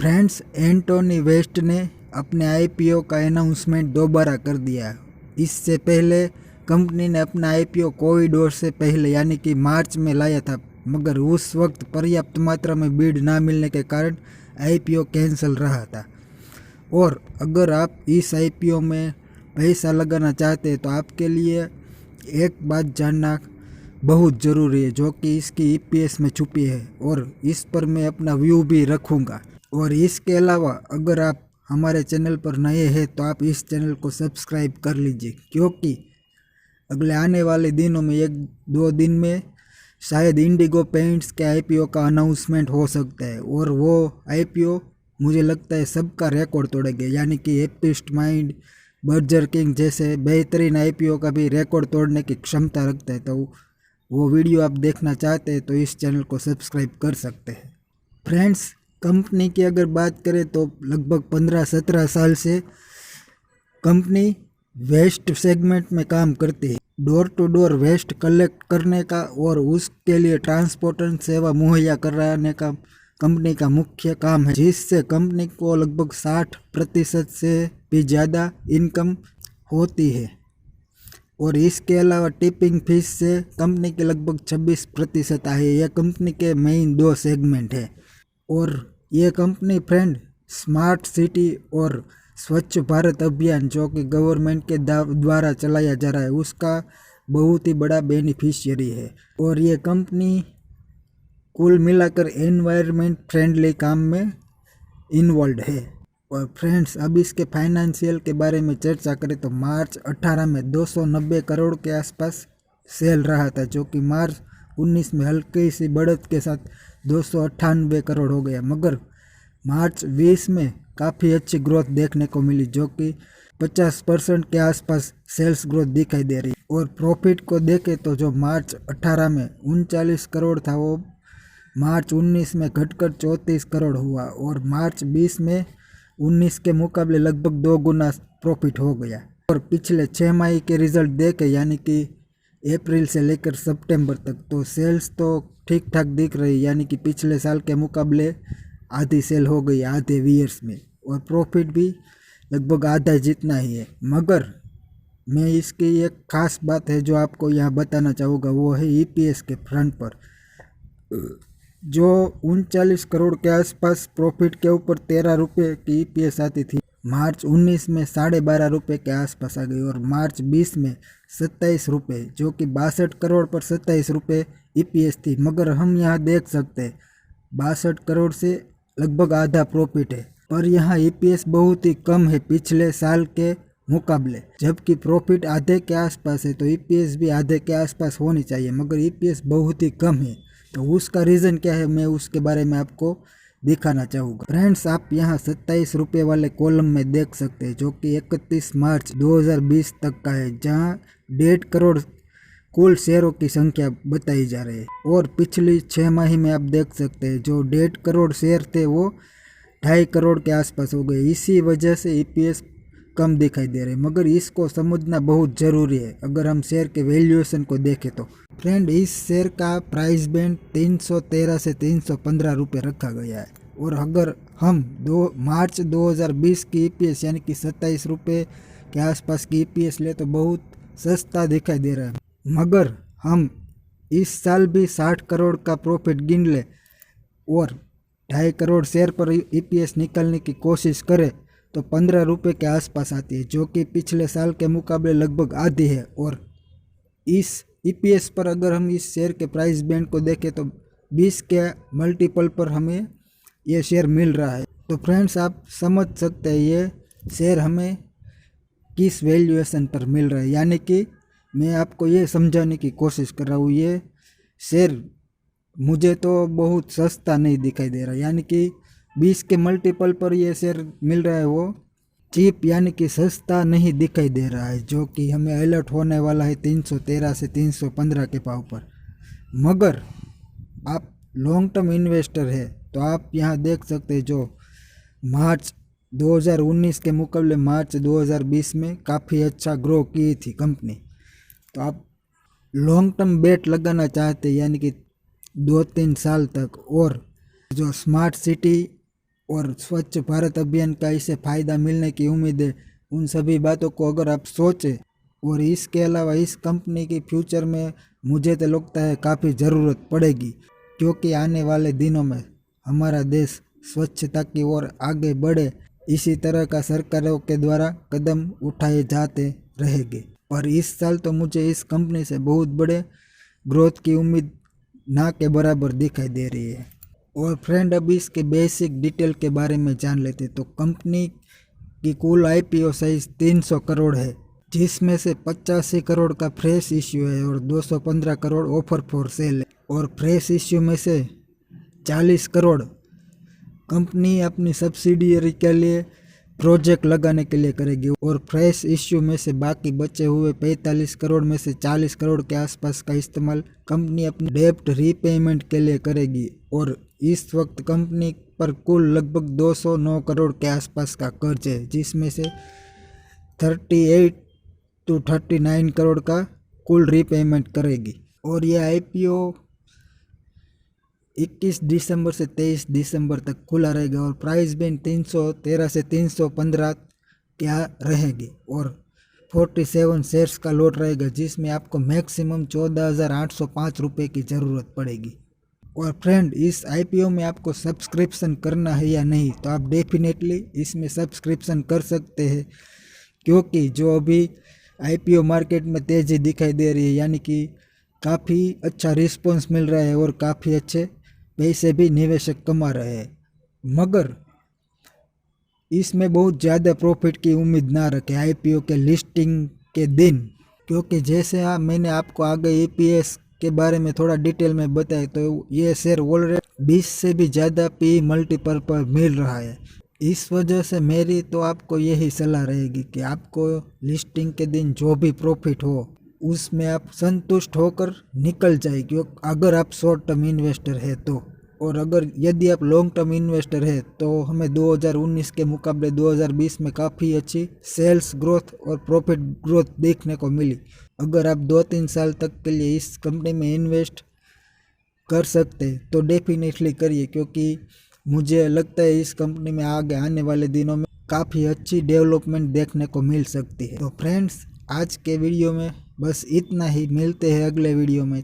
Friends, Antony waste ने अपने IPO का अनाउंसमेंट दोबारा कर दिया। इससे पहले कंपनी ने अपना आईपीओ कोविड वॉर से पहले यानी कि मार्च में लाया था, मगर उस वक्त पर्याप्त मात्रा में बिड ना मिलने के कारण आईपीओ कैंसिल रहा था। और अगर आप इस आईपीओ में पैसा लगाना चाहते हैं तो आपके लिए एक बात जानना बहुत ज़रूरी है, जो कि इसकी ईपीएस में छुपी है, और इस पर मैं अपना व्यू भी रखूँगा। और इसके अलावा अगर आप हमारे चैनल पर नए हैं तो आप इस चैनल को सब्सक्राइब कर लीजिए, क्योंकि अगले आने वाले दिनों में 1-2 दिन में शायद इंडिगो पेंट्स के आईपीओ का अनाउंसमेंट हो सकता है, और वो आईपीओ मुझे लगता है सबका रिकॉर्ड तोड़ेंगे, यानी कि हैप्पीस्ट माइंड, बर्गर किंग जैसे बेहतरीन आईपीओ का भी रिकॉर्ड तोड़ने की क्षमता रखता है। तो वो वीडियो आप देखना चाहते हैं तो इस चैनल को सब्सक्राइब कर सकते हैं। फ्रेंड्स, कंपनी की अगर बात करें तो लगभग 15-17 साल से कंपनी वेस्ट सेगमेंट में काम करती है। Door to door waste collect करने का और उसके लिए ट्रांसपोर्टेशन सेवा मुहैया कराने का कंपनी का मुख्य काम है, जिससे कंपनी को लगभग 60% से भी ज़्यादा इनकम होती है। और इसके अलावा टिपिंग फीस से कंपनी के लगभग 26% आए। यह कंपनी के मेन 2 सेगमेंट है। और ये कंपनी फ्रेंड स्मार्ट सिटी और स्वच्छ भारत अभियान, जो कि गवर्नमेंट के द्वारा चलाया जा रहा है, उसका बहुत ही बड़ा बेनिफिशियरी है। और ये कंपनी कुल मिलाकर एनवायरनमेंट फ्रेंडली काम में इन्वॉल्व है। और फ्रेंड्स, अब इसके फाइनेंशियल के बारे में चर्चा करें तो मार्च 18 में 290 करोड़ के आसपास सेल रहा था, जो कि मार्च 19 में हल्की सी बढ़त के साथ 298 करोड़ हो गया। मगर मार्च 20 में काफ़ी अच्छी ग्रोथ देखने को मिली, जो कि 50% के आसपास सेल्स ग्रोथ दिखाई दे रही। और प्रॉफिट को देखें तो जो मार्च 18 में 39 करोड़ था, वो मार्च 19 में घटकर 34 करोड़ हुआ, और मार्च 20 में 19 के मुकाबले लगभग 2 गुना प्रॉफिट हो गया। और पिछले 6 माह के रिजल्ट देखे, यानी कि अप्रैल से लेकर सितंबर तक, तो सेल्स तो ठीक ठाक दिख रही, यानी कि पिछले साल के मुकाबले आधी सेल हो गई आधे ईयर्स में, और प्रॉफिट भी लगभग आधा जितना ही है। मगर मैं इसकी एक खास बात है जो आपको यहाँ बताना चाहूँगा, वो है ईपीएस के फ्रंट पर। जो 39 करोड़ के आसपास प्रॉफिट के ऊपर 13 रुपये की ईपीएस आती थी, मार्च 19 में 12.5 रुपये के आसपास आ गई, और मार्च 20 में 27 रुपये, जो कि 62 करोड़ पर 27 रुपये ईपीएस थी। मगर हम यहाँ देख सकते हैं 62 करोड़ से लगभग आधा प्रॉफिट है, पर यहाँ ईपीएस बहुत ही कम है पिछले साल के मुकाबले। जबकि प्रॉफिट आधे के आसपास है तो ईपीएस भी आधे के आसपास होनी चाहिए, मगर ईपीएस बहुत ही कम है। तो उसका रीज़न क्या है, मैं उसके बारे में आपको दिखाना चाहूँगा। फ्रेंड्स, आप यहाँ 27 रुपये वाले कॉलम में देख सकते हैं, जो कि 31 मार्च 2020 तक का है, जहाँ 1.5 करोड़ कुल शेयरों की संख्या बताई जा रही है। और पिछली 6 माह में आप देख सकते हैं जो 1.5 करोड़ शेयर थे वो 2.5 करोड़ के आसपास हो गए। इसी वजह से ईपीएस कम दिखाई दे रहे हैं, मगर इसको समझना बहुत ज़रूरी है अगर हम शेयर के वैल्यूएशन को देखें तो। फ्रेंड, इस शेयर का प्राइस बैंड 313 से 315 रुपये रखा गया है। और अगर हम मार्च 2020 की ईपीएस यानी कि 27 रुपये के आसपास की ईपीएस ले तो बहुत सस्ता दिखाई दे रहा है। मगर हम इस साल भी 60 करोड़ का प्रॉफिट गिन ले और 2.5 करोड़ शेयर पर ईपीएस निकालने की कोशिश करें तो 15 रुपये के आसपास आती है, जो कि पिछले साल के मुकाबले लगभग आधी है। और इस ईपीएस पर अगर हम इस शेयर के प्राइस बैंड को देखें तो 20 के मल्टीपल पर हमें ये शेयर मिल रहा है। तो फ्रेंड्स, आप समझ सकते हैं ये शेयर हमें किस वैल्यूएशन पर मिल रहा है, यानी कि मैं आपको ये समझाने की कोशिश कर रहा हूँ। ये शेयर मुझे तो बहुत सस्ता नहीं दिखाई दे रहा, यानी कि 20 के मल्टीपल पर ये शेयर मिल रहा है, वो चीप यानी कि सस्ता नहीं दिखाई दे रहा है, जो कि हमें अलर्ट होने वाला है 313 से 315 के भाव पर। मगर आप लॉन्ग टर्म इन्वेस्टर है तो आप यहाँ देख सकते हैं जो मार्च 2019 के मुकाबले मार्च 2020 में काफ़ी अच्छा ग्रो की थी कंपनी। तो आप लॉन्ग टर्म बेट लगाना चाहते हैं, यानी कि 2-3 साल तक, और जो स्मार्ट सिटी और स्वच्छ भारत अभियान का इससे फ़ायदा मिलने की उम्मीद है। उन सभी बातों को अगर आप सोचें और इसके अलावा इस कंपनी की फ्यूचर में मुझे तो लगता है काफ़ी ज़रूरत पड़ेगी, क्योंकि आने वाले दिनों में हमारा देश स्वच्छता की ओर आगे बढ़े, इसी तरह का सरकारों के द्वारा कदम उठाए जाते रहेंगे। पर इस साल तो मुझे इस कंपनी से बहुत बड़े ग्रोथ की उम्मीद ना के बराबर दिखाई दे रही है। और फ्रेंड, अभी इसके बेसिक डिटेल के बारे में जान लेते। तो कंपनी की कुल आईपीओ साइज 300 करोड़ है, जिसमें से 85 करोड़ का फ्रेश इश्यू है और 215 करोड़ ऑफर फॉर सेल है। और फ्रेश इश्यू में से 40 करोड़ कंपनी अपनी सब्सिडियरी के लिए प्रोजेक्ट लगाने के लिए करेगी और फ्रेश इश्यू में से बाकी बचे हुए 45 करोड़ में से 40 करोड़ के आसपास का इस्तेमाल कंपनी अपनी डेब्ट रीपेमेंट के लिए करेगी। और इस वक्त कंपनी पर कुल लगभग 209 करोड़ के आसपास का कर्ज है, जिसमें से 38 to 39 करोड़ का कुल रीपेमेंट करेगी। और यह आईपीओ 21 दिसंबर से 23 दिसंबर तक खुला रहेगा और प्राइस बैंड 313 से 315 क्या रहेगी। और 47 शेयर्स का लॉट रहेगा, जिसमें आपको मैक्सिमम 14,805 रुपये की ज़रूरत पड़ेगी। और फ्रेंड, इस आईपीओ में आपको सब्सक्रिप्शन करना है या नहीं, तो आप डेफिनेटली इसमें सब्सक्रिप्शन कर सकते हैं, क्योंकि जो अभी आईपीओ मार्केट में तेज़ी दिखाई दे रही है, यानी कि काफ़ी अच्छा रिस्पॉन्स मिल रहा है और काफ़ी अच्छे पैसे भी निवेशक कमा रहे हैं। मगर इसमें बहुत ज़्यादा प्रॉफिट की उम्मीद ना रखें आईपीओ के लिस्टिंग के दिन, क्योंकि जैसे मैंने आपको आगे ईपीएस के बारे में थोड़ा डिटेल में बताया, तो ये शेयर ऑलरेडी 20 से भी ज़्यादा पी मल्टीपल पर मिल रहा है। इस वजह से मेरी तो आपको यही सलाह रहेगी कि आपको लिस्टिंग के दिन जो भी प्रॉफिट हो उसमें आप संतुष्ट होकर निकल जाए, क्योंकि अगर आप शॉर्ट टर्म इन्वेस्टर है तो। और अगर यदि आप लॉन्ग टर्म इन्वेस्टर है तो हमें 2019 के मुकाबले 2020 में काफ़ी अच्छी सेल्स ग्रोथ और प्रॉफिट ग्रोथ देखने को मिली। अगर आप 2-3 साल तक के लिए इस कंपनी में इन्वेस्ट कर सकते तो डेफिनेटली करिए, क्योंकि मुझे लगता है इस कंपनी में आगे आने वाले दिनों में काफ़ी अच्छी डेवलपमेंट देखने को मिल सकती है। तो फ्रेंड्स, आज के वीडियो में बस इतना ही। मिलते हैं अगले वीडियो में।